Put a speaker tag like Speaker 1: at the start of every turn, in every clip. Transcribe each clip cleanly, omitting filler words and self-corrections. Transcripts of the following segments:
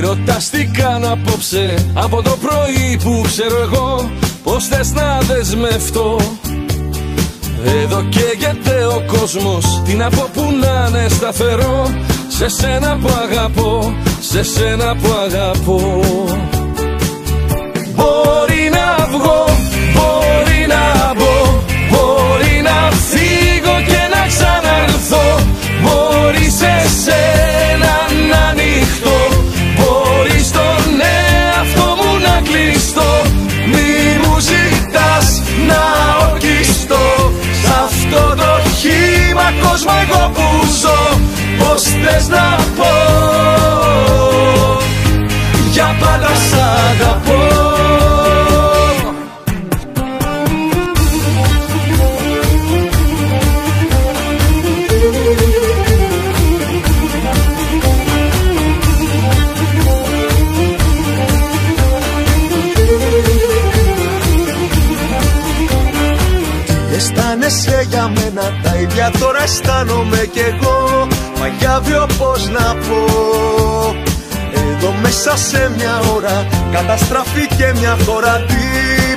Speaker 1: ρωτάς τι κάνω απόψε, από το πρωί που ξέρω εγώ πως θες να δεσμευτώ. Εδώ καίγεται ο κόσμος, τι να πω που να είναι σταθερό, σε σένα που αγαπώ, σε σένα που αγαπώ. Μπορεί να βγω, μπορεί να μπω, μπορεί να φύγω και να ξαναρθώ, μπορεί σε σένα να ανοιχτώ, μπορεί στον εαυτό μου να κλειστώ. Μη μου ζητάς να ορκιστώ, σ' αυτό το χύμα κόσμο εγώ που ζω. Πως θες να πω, για πάντα σ' αγαπώ.
Speaker 2: Αισθάνεσαι για μένα τα ίδια τώρα αισθάνομαι κι εγώ, μα για αύριο πως να πω. Εδώ μέσα σε μια ώρα καταστραφεί μια χώρα, τι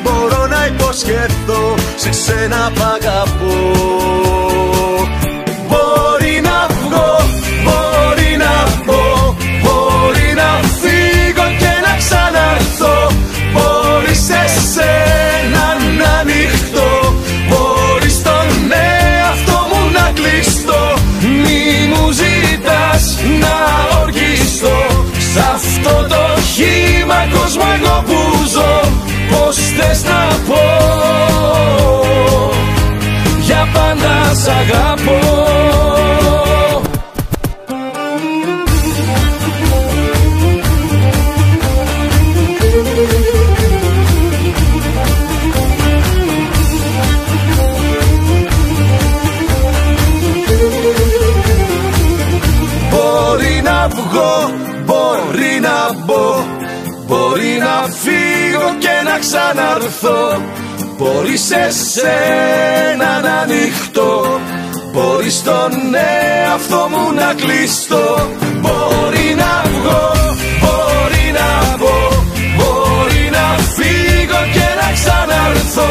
Speaker 2: μπορώ να υποσχεθώ σε σένα που αγαπώ. Μπορεί να βγω, μπορεί να μπω, μπορεί να φύγω και να ξαναρθώ, μπορεί σε σένα να ανοιχτώ, μπορεί στον εαυτό μου να κλειστώ. Μη μου ζητάς να οργιστώ, σ' αυτό το χύμα κόσμο εγώ που ζω. Πως θες να πω, για πάντα σ' αγαπώ. Μπορεί να βγω, μπορεί να μπω, μπορεί να φύγω και να ξαναρθώ, μπορεί σε σένα να ανοιχτώ, μπορεί στον εαυτό μου να κλειστώ. Μπορεί να βγω, μπορεί να μπω, μπορεί να φύγω και να ξαναρθώ,